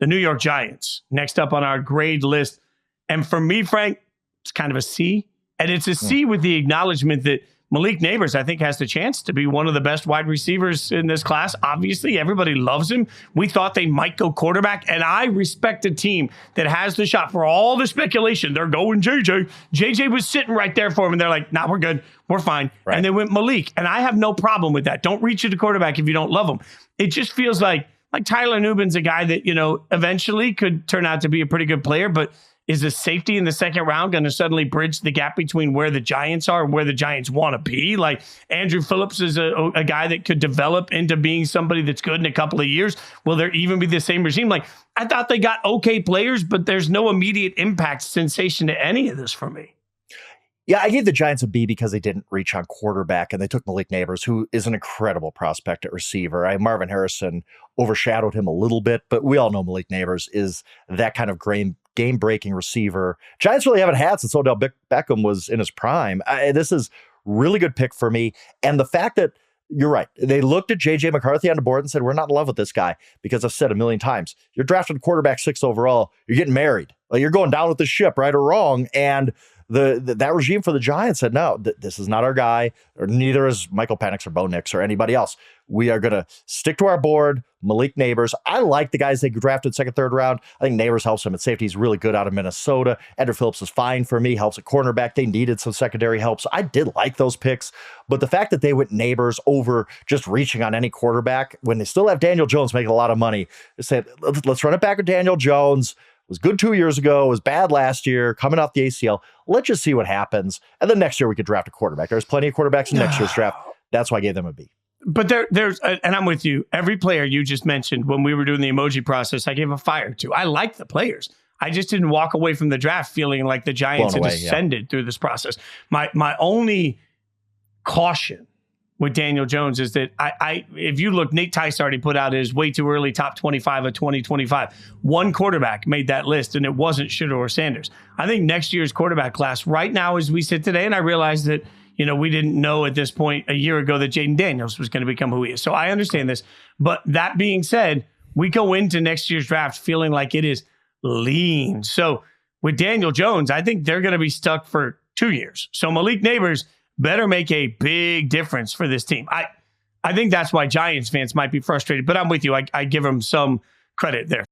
the New York Giants, next up on our grade list. And for me, Frank, it's kind of a C. And it's a C with the acknowledgement that Malik Neighbors, I think, has the chance to be one of the best wide receivers in this class. Obviously, everybody loves him. We thought they might go quarterback, and I respect a team that has the shot. For all the speculation, they're going JJ. JJ was sitting right there for him, and they're like, nah, we're good. We're fine. Right. And they went Malik, and I have no problem with that. Don't reach at the quarterback if you don't love him. It just feels like Tyler Nubin's a guy that, eventually could turn out to be a pretty good player, but is a safety in the second round going to suddenly bridge the gap between where the Giants are and where the Giants want to be? Like Andrew Phillips is a guy that could develop into being somebody that's good in a couple of years. Will there even be the same regime? Like I thought they got okay players, but there's no immediate impact sensation to any of this for me. Yeah, I gave the Giants a B because they didn't reach on quarterback, and they took Malik Neighbors, who is an incredible prospect at receiver. Marvin Harrison overshadowed him a little bit, but we all know Malik Neighbors is that kind of game-breaking receiver. Giants really haven't had since Odell Beckham was in his prime. This is really good pick for me. And the fact that, you're right, they looked at J.J. McCarthy on the board and said, we're not in love with this guy, because I've said a million times, you're drafting quarterback 6 overall, you're getting married. Like, you're going down with the ship, right or wrong. And that regime for the Giants said, no, this is not our guy, or neither is Michael Penix or Bo Nix or anybody else. We are going to stick to our board. Malik Neighbors. I like the guys they drafted second, third round. I think Neighbors helps him at safety. He's really good out of Minnesota. Andrew Phillips is fine for me. Helps at cornerback. They needed some secondary help. So I did like those picks. But the fact that they went Neighbors over just reaching on any quarterback when they still have Daniel Jones making a lot of money, they said, let's run it back with Daniel Jones. Was good 2 years ago, was bad last year, coming off the ACL. Let's just see what happens. And then next year we could draft a quarterback. There's plenty of quarterbacks in next year's draft. That's why I gave them a B. But there's, and I'm with you, every player you just mentioned when we were doing the emoji process, I gave a fire to. I like the players. I just didn't walk away from the draft feeling like the Giants had ascended through this process. My only caution with Daniel Jones is that if you look, Nate Tice already put out his way too early top 25 of 2025. One quarterback made that list, and it wasn't Shedeur Sanders. I think next year's quarterback class right now as we sit today, and I realize that, we didn't know at this point a year ago that Jaden Daniels was going to become who he is. So I understand this. But that being said, we go into next year's draft feeling like it is lean. So with Daniel Jones, I think they're going to be stuck for 2 years. So Malik Neighbors better make a big difference for this team. I think that's why Giants fans might be frustrated, but I'm with you. I give them some credit there.